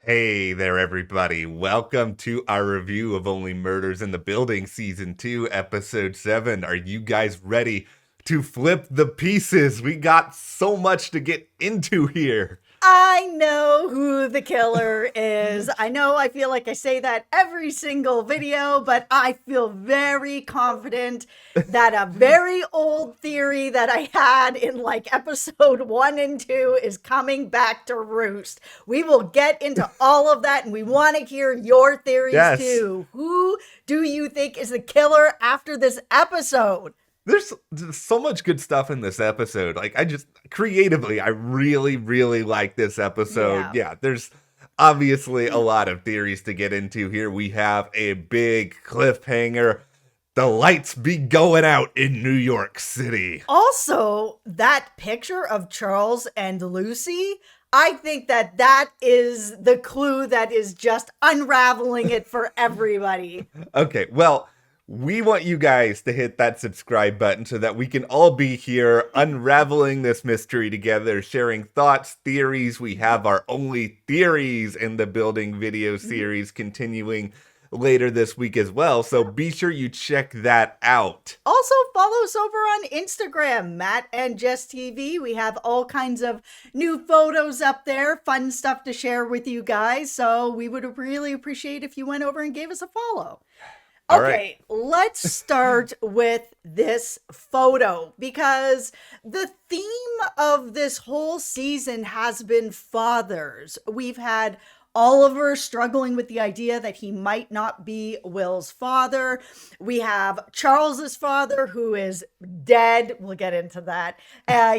Hey there, everybody. Welcome to our review of Only Murders in the Building, Season 2, Episode 7. Are you guys ready to flip the pieces? We got so much to get into here. I know who the killer is. I feel like I say that every single video, but I feel very confident that a very old theory that I had in like episode 1 and 2 is coming back to roost. We will get into all of that and we want to hear your theories Yes, too. Who do you think is the killer after this episode? there's so much good stuff in this episode. Creatively, I really, really like this episode. Yeah. Yeah, there's obviously a lot of theories to get into here. We have a big cliffhanger. The lights be going out in New York City. Also, that picture of Charles and Lucy, I think that is the clue that is just unraveling it for everybody. Okay, well, we want you guys to hit that subscribe button so that we can all be here unraveling this mystery together, sharing thoughts, theories. We have our Only Theories in the Building video series continuing later this week as well, so be sure you check that out. Also, follow us over on Instagram, Matt and Jess TV. We have all kinds of new photos up there, fun stuff to share with you guys. So we would really appreciate if you went over and gave us a follow. All right. Okay, let's start with this photo because the theme of this whole season has been fathers. We've had Oliver struggling with the idea that he might not be Will's father. We have Charles's father who is dead. We'll get into that.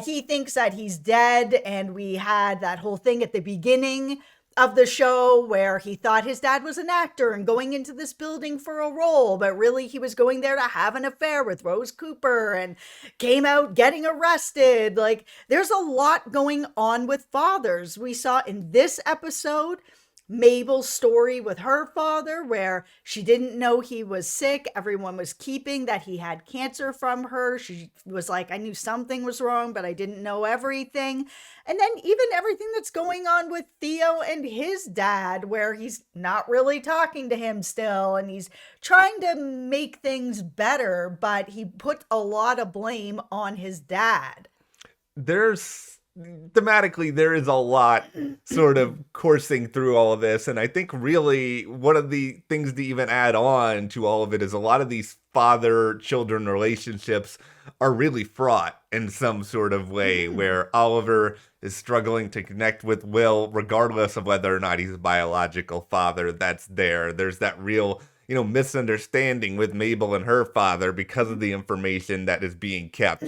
He thinks that he's dead, and we had that whole thing at the beginning of the show where he thought his dad was an actor and going into this building for a role, but really he was going there to have an affair with Rose Cooper and came out getting arrested. Like, there's a lot going on with fathers. We saw in this episode Mabel's story with her father, where she didn't know he was sick. Everyone was keeping that he had cancer from her. She was like, I knew something was wrong, but I didn't know everything. And then even everything that's going on with Theo and his dad, where he's not really talking to him still, and he's trying to make things better, but he put a lot of blame on his dad. There's Thematically, there is a lot sort of coursing through all of this, and I think really one of the things to even add on to all of it is a lot of these father-children relationships are really fraught in some sort of way, where Oliver is struggling to connect with Will regardless of whether or not he's a biological father. That's there. There's that real misunderstanding with Mabel and her father because of the information that is being kept.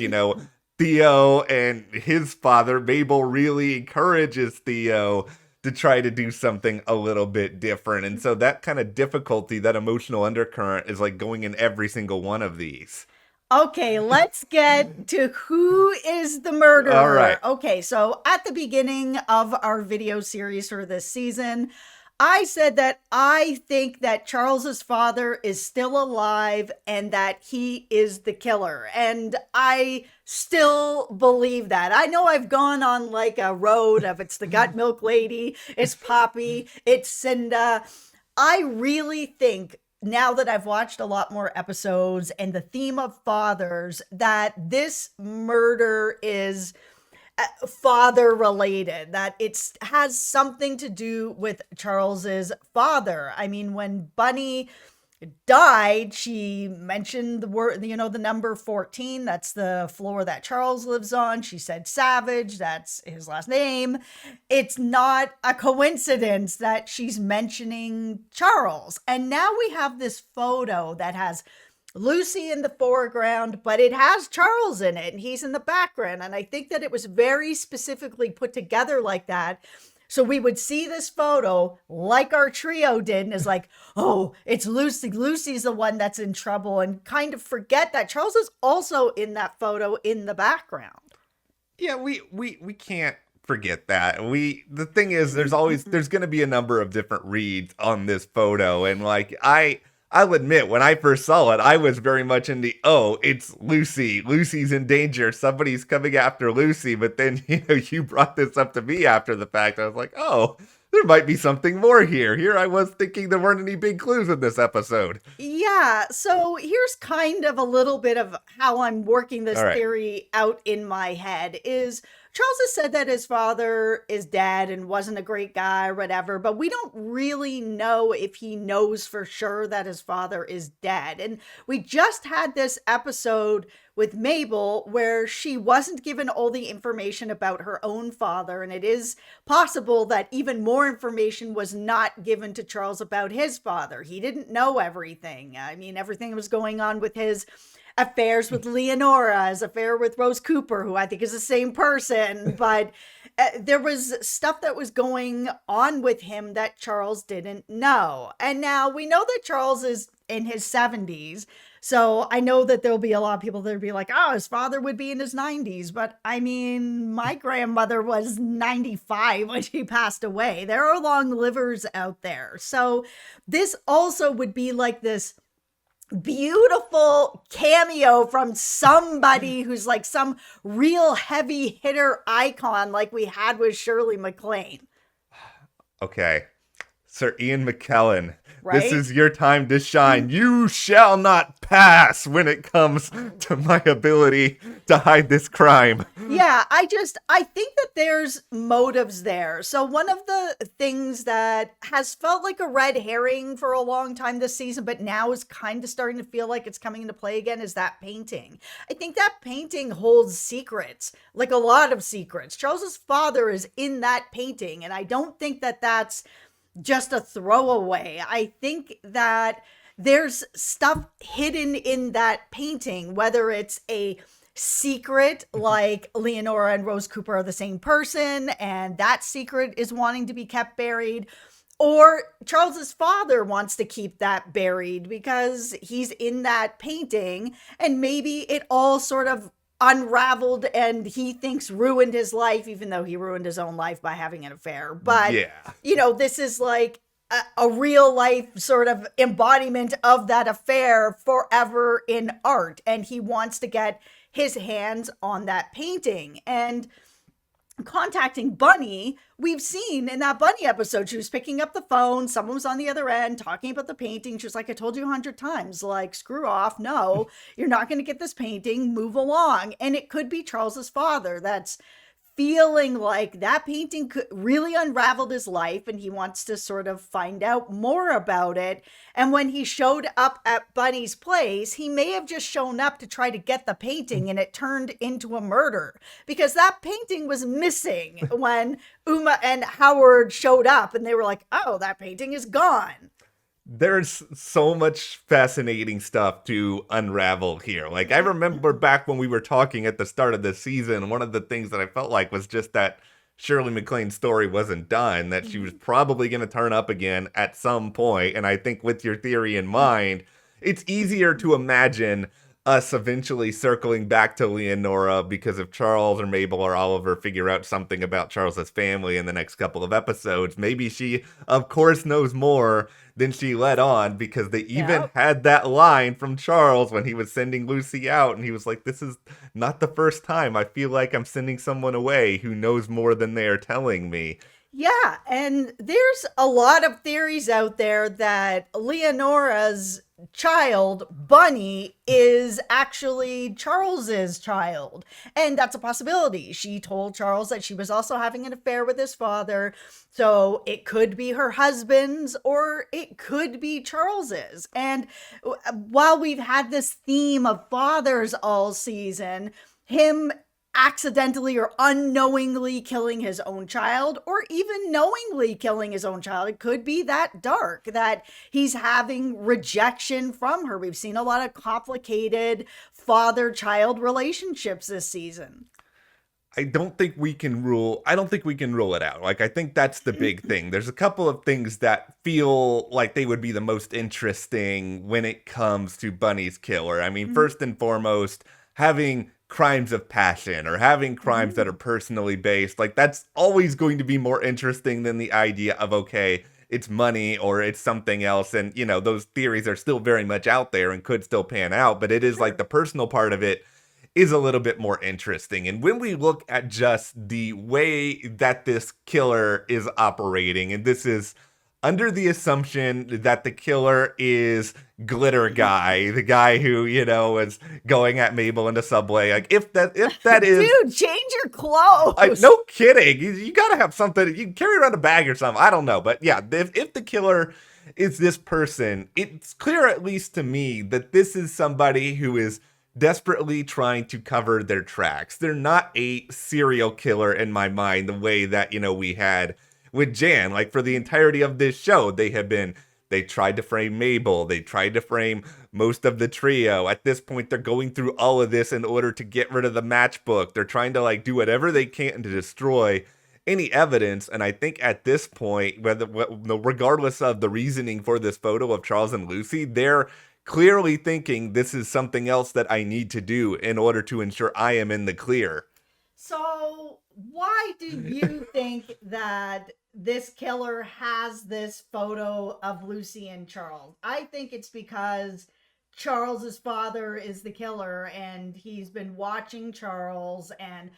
Theo and his father, Mabel, really encourages Theo to try to do something a little bit different. And so that kind of difficulty, that emotional undercurrent is like going in every single one of these. Okay, let's get to who is the All murderer. right. Okay, so at the beginning of our video series for this season, I said that I think that Charles's father is still alive and that he is the killer. And I still believe that. I know I've gone on like a road of it's the gut milk lady, it's Poppy, it's Cinda. I really think now that I've watched a lot more episodes and the theme of fathers, that this murder is father related, that it has something to do with Charles's father. I mean, when Bunny died, she mentioned the word, the number 14. That's the floor that Charles lives on. She said Savage, that's his last name. It's not a coincidence that she's mentioning Charles. And now we have this photo that has Lucy in the foreground, but it has Charles in it and he's in the background. And I think that it was very specifically put together like that. So we would see this photo like our trio did and is like, oh, it's Lucy. Lucy's the one that's in trouble, and kind of forget that Charles is also in that photo in the background. Yeah, we can't forget that. The thing is there's going to be a number of different reads on this photo, and I'll admit, when I first saw it, I was very much in the, oh, it's Lucy. Lucy's in danger. Somebody's coming after Lucy. But then, you brought this up to me after the fact. I was like, oh, there might be something more here. Here I was thinking there weren't any big clues in this episode. Yeah, so here's kind of a little bit of how I'm working this All right. theory out in my head is Charles has said that his father is dead and wasn't a great guy or whatever, but we don't really know if he knows for sure that his father is dead. And we just had this episode with Mabel where she wasn't given all the information about her own father, and it is possible that even more information was not given to Charles about his father. He didn't know everything. I mean, everything was going on with his affairs with Leonora, his affair with Rose Cooper, who I think is the same person, but there was stuff that was going on with him that Charles didn't know. And now we know that Charles is in his 70s. So I know that there'll be a lot of people that will be like, oh, his father would be in his 90s. But I mean, my grandmother was 95 when she passed away. There are long livers out there. So this also would be like this beautiful cameo from somebody who's like some real heavy hitter icon like we had with Shirley MacLaine. Okay. Sir Ian McKellen, Right? this is your time to shine. You shall not pass when it comes to my ability to hide this crime. Yeah, I think that there's motives there. So one of the things that has felt like a red herring for a long time this season, but now is kind of starting to feel like it's coming into play again, is that painting. I think that painting holds secrets, like a lot of secrets. Charles's father is in that painting, and I don't think that that's just a throwaway. I think that there's stuff hidden in that painting, whether it's a secret like Leonora and Rose Cooper are the same person and that secret is wanting to be kept buried, or Charles's father wants to keep that buried because he's in that painting and maybe it all sort of unraveled and he thinks ruined his life, even though he ruined his own life by having an affair. But, Yeah. This is like a real life sort of embodiment of that affair forever in art. And he wants to get his hands on that painting. And contacting Bunny, we've seen in that Bunny episode, she was picking up the phone, someone was on the other end talking about the painting. She was like, I told you 100 times, like, screw off. No, you're not going to get this painting, move along. And it could be Charles's father that's feeling like that painting really unraveled his life and he wants to sort of find out more about it. And when he showed up at Bunny's place, he may have just shown up to try to get the painting and it turned into a murder because that painting was missing when Uma and Howard showed up and they were like, oh, that painting is gone. There's so much fascinating stuff to unravel here. Like, I remember back when we were talking at the start of the season, one of the things that I felt like was just that Shirley MacLaine's story wasn't done, that she was probably going to turn up again at some point. And I think with your theory in mind, it's easier to imagine us eventually circling back to Leonora because if Charles or Mabel or Oliver figure out something about Charles's family in the next couple of episodes, maybe she, of course, knows more than she let on because they even had that line from Charles when he was sending Lucy out and he was like, this is not the first time. I feel like I'm sending someone away who knows more than they are telling me. Yeah, and there's a lot of theories out there that Leonora's child, Bunny, is actually Charles's child. And that's a possibility. She told Charles that she was also having an affair with his father. So it could be her husband's or it could be Charles's. And while we've had this theme of fathers all season, him accidentally or unknowingly killing his own child or even knowingly killing his own child. It could be that dark that he's having rejection from her. We've seen a lot of complicated father-child relationships this season. I don't think we can rule it out. Like, I think that's the big thing. There's a couple of things that feel like they would be the most interesting when it comes to Bunny's killer. I mean, first and foremost, having crimes of passion or having crimes that are personally based, like that's always going to be more interesting than the idea of, okay, it's money or it's something else. And, those theories are still very much out there and could still pan out, but it is like the personal part of it is a little bit more interesting. And when we look at just the way that this killer is operating, and this is under the assumption that the killer is Glitter Guy, the guy who, was going at Mabel in the subway. Like, if that is... Dude, change your clothes! No kidding. You gotta have something. You can carry around a bag or something. I don't know. But yeah, if the killer is this person, it's clear, at least to me, that this is somebody who is desperately trying to cover their tracks. They're not a serial killer in my mind, the way that, we had with Jan. Like, for the entirety of this show, they tried to frame Mabel. They tried to frame most of the trio. At this point, they're going through all of this in order to get rid of the matchbook. They're trying to do whatever they can to destroy any evidence. And I think at this point, regardless of the reasoning for this photo of Charles and Lucy, they're clearly thinking this is something else that I need to do in order to ensure I am in the clear. So why do you think that this killer has this photo of Lucy and Charles? I think it's because Charles's father is the killer, and he's been watching Charles and,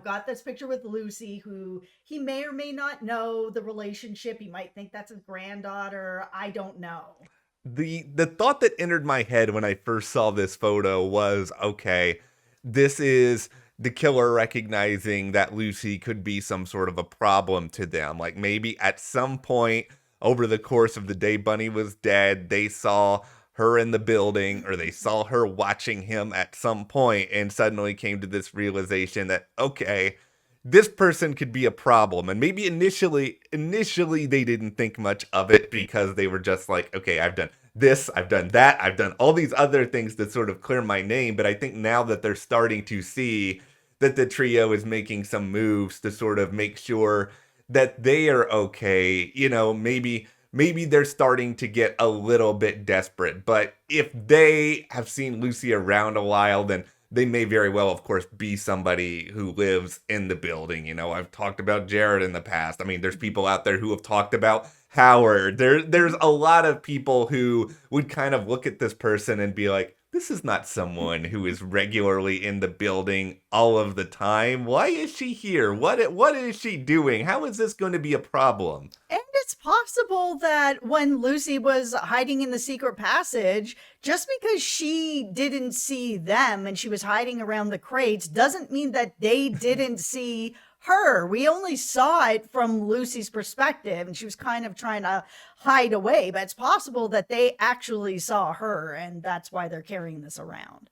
got this picture with Lucy, who he may or may not know the relationship. He might think that's his granddaughter. I don't know. The thought that entered my head when I first saw this photo was, okay, this is the killer recognizing that Lucy could be some sort of a problem to them. Like, maybe at some point over the course of the day Bunny was dead, they saw her in the building, or they saw her watching him at some point, and suddenly came to this realization that, okay, this person could be a problem. And maybe initially they didn't think much of it, because they were just like, okay, I've done this, I've done that, I've done all these other things to sort of clear my name. But I think now that they're starting to see that the trio is making some moves to sort of make sure that they are okay, maybe they're starting to get a little bit desperate. But if they have seen Lucy around a while, then they may very well, of course, be somebody who lives in the building. I've talked about Jared in the past. I mean, there's people out there who have talked about Howard. There's a lot of people who would kind of look at this person and be like, this is not someone who is regularly in the building all of the time. Why is she here? What is she doing? How is this going to be a problem? And it's possible that when Lucy was hiding in the secret passage, just because she didn't see them and she was hiding around the crates doesn't mean that they didn't see her. We only saw it from Lucy's perspective, and she was kind of trying to hide away, but it's possible that they actually saw her, and that's why they're carrying this around.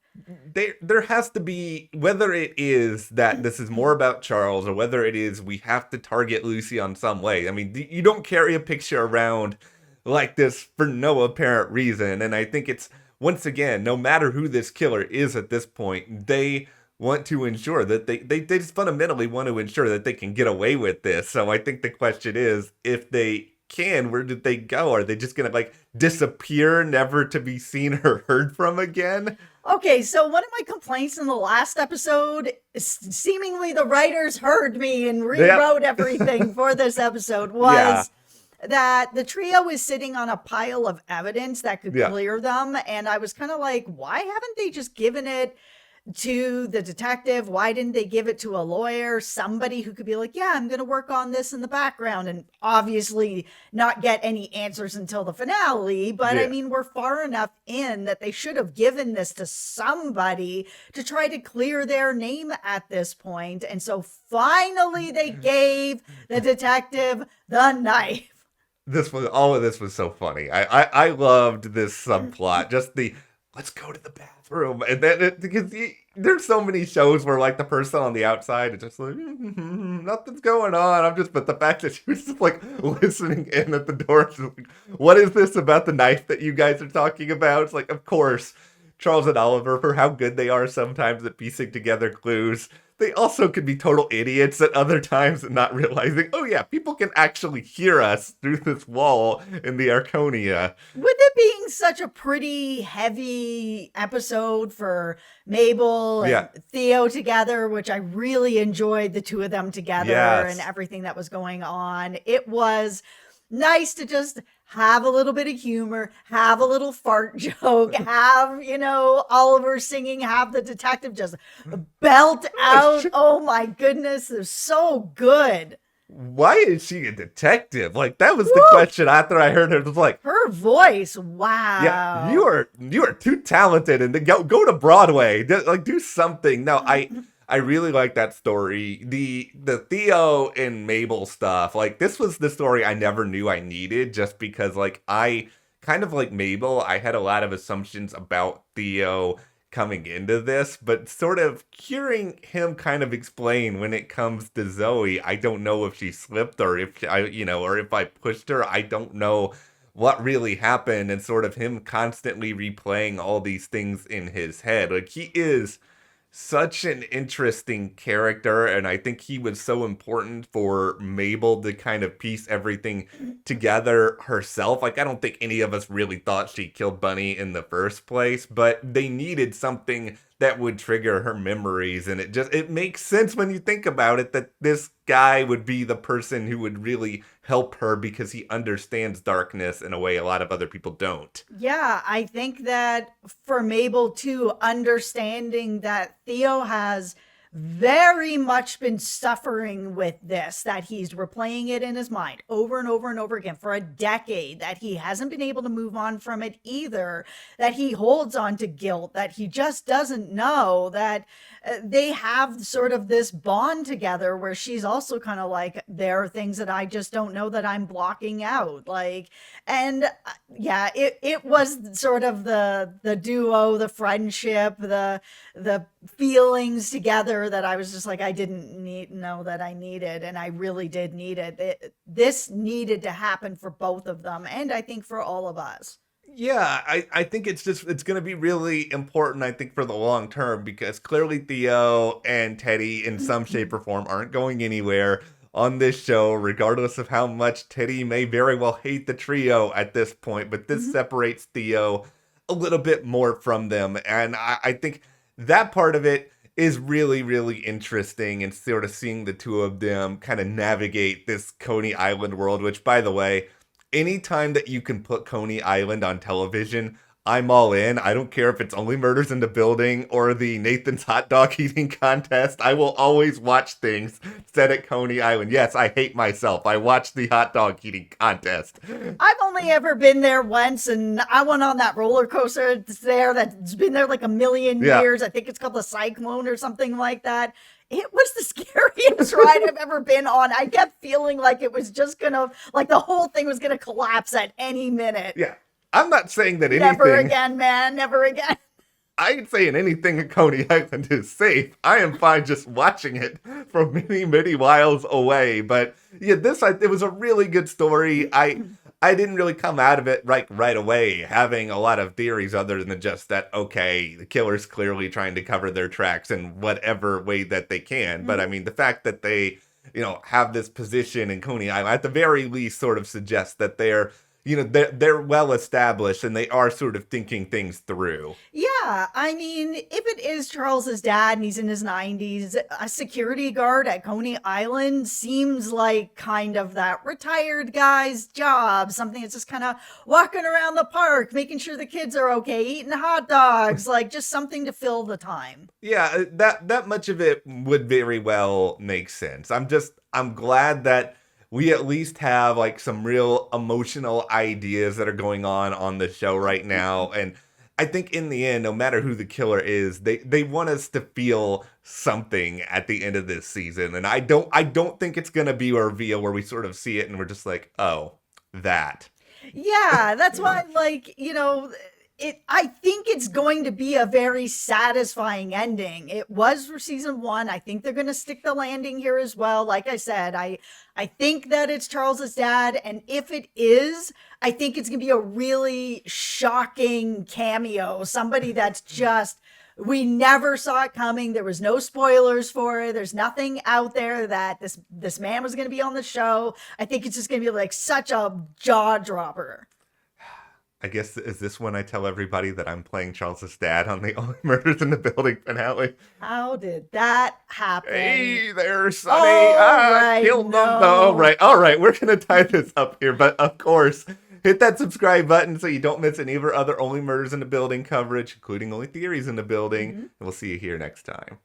There has to be, whether it is that this is more about Charles, or whether it is we have to target Lucy on some way. I mean, you don't carry a picture around like this for no apparent reason. And I think it's, once again, no matter who this killer is at this point, they want to ensure that they just fundamentally want to ensure that they can get away with this. So I think the question is, if they can, where did they go? Are they just going to disappear, never to be seen or heard from again? Okay, so one of my complaints in the last episode, seemingly the writers heard me and rewrote everything for this episode, was that the trio is sitting on a pile of evidence that could clear them. And I was kind of like, why haven't they just given it to the detective? Why didn't they give it to a lawyer, somebody who could be like, yeah, I'm going to work on this in the background, and obviously not get any answers until the finale. But I mean, we're far enough in that they should have given this to somebody to try to clear their name at this point. And so finally they gave the detective the knife. All of this was so funny. I loved this subplot. Just the, let's go to the bathroom. And then because there's so many shows where the person on the outside is just like, nothing's going on. But the fact that she was just listening in at the door, just like, what is this about the knife that you guys are talking about? It's like, of course, Charles and Oliver, for how good they are sometimes at piecing together clues, they also could be total idiots at other times and not realizing, oh yeah, people can actually hear us through this wall in the Arconia. With it being such a pretty heavy episode for Mabel and Theo together, which I really enjoyed the two of them together and everything that was going on, it was nice to just have a little bit of humor, have a little fart joke, have, Oliver singing, have the detective just belt out. Oh my goodness, they're so good. Why is she a detective? Like, that was the Woo! question after I heard it. It was like, Her voice, yeah, you wow. are too talented, and go to Broadway. Do something. No, I really like that story. The Theo and Mabel stuff. Like, this was the story I never knew I needed, just because like I kind of like Mabel. I had a lot of assumptions about Theo coming into this, but sort of hearing him kind of explain when it comes to Zoe, I don't know if she slipped or if I, or if I pushed her. I don't know what really happened, and sort of him constantly replaying all these things in his head. Like, he is such an interesting character, and I think he was so important for Mabel to kind of piece everything together herself. Like, I don't think any of us really thought she killed Bunny in the first place, but they needed something that would trigger her memories, and it makes sense when you think about it that this guy would be the person who would really help her because he understands darkness in a way a lot of other people don't. Yeah, I think that for Mabel too, understanding that Theo has very much been suffering with this, that he's replaying it in his mind over and over and over again for a decade, that he hasn't been able to move on from it either, that he holds on to guilt, that he just doesn't know that they have sort of this bond together where she's also kind of like, there are things that I just don't know that I'm blocking out. Like, and yeah, it was sort of the duo, the friendship, the feelings together that I was just like, I didn't know that I needed, and I really did need it. This needed to happen for both of them, and I think for all of us. Yeah, I think it's going to be really important, I think, for the long term, because clearly Theo and Teddy in some shape or form aren't going anywhere on this show, regardless of how much Teddy may very well hate the trio at this point. But this Mhm. separates Theo a little bit more from them. And I think that part of it is really, really interesting, and sort of seeing the two of them kind of navigate this Coney Island world, which, by the way, anytime that you can put Coney Island on television, I'm all in. I don't care if it's only Murders in the Building or the Nathan's hot dog eating contest. I will always watch things set at Coney Island. Yes, I hate myself. I watched the hot dog eating contest. I've only ever been there once, and I went on that roller coaster that's been there like a million Yeah. years. I think it's called the Cyclone or something like that. It was the scariest ride I've ever been on. I kept feeling like it was just gonna, like the whole thing was gonna collapse at any minute. Yeah. I'm not saying that Never anything, again, man. Never again. I ain't saying anything at Coney Island is safe. I am fine just watching it from many, many miles away. But yeah, it was a really good story. I didn't really come out of it right away having a lot of theories other than just that, okay, the killer's clearly trying to cover their tracks in whatever way that they can. But I mean, the fact that they, have this position in Coney Island, at the very least, sort of suggests that they're well established and they are sort of thinking things through. Yeah, I mean, if it is Charles's dad and he's in his 90s, a security guard at Coney Island seems like kind of that retired guy's job, something that's just kind of walking around the park, making sure the kids are okay, eating hot dogs, like just something to fill the time. Yeah, that much of it would very well make sense. I'm glad that we at least have like some real emotional ideas that are going on the show right now. And I think in the end, no matter who the killer is, they want us to feel something at the end of this season. And I don't think it's gonna be a reveal where we sort of see it and we're just like, oh, that. Yeah, that's why, like, I think it's going to be a very satisfying ending. It was for season one. I think they're going to stick the landing here as well. Like I said, I think that it's Charles's dad, and if it is, I think it's going to be a really shocking cameo. Somebody that's just, we never saw it coming. There was no spoilers for it. There's nothing out there that this man was going to be on the show. I think it's just going to be like such a jaw dropper. I guess, is this when I tell everybody that I'm playing Charles's dad on the Only Murders in the Building finale? How did that happen? Hey there, Sonny. Oh, right, Killed them. no. All right. We're going to tie this up here. But of course, Hit that subscribe button so you don't miss any of our other Only Murders in the Building coverage, including Only Theories in the Building. And we'll see you here next time.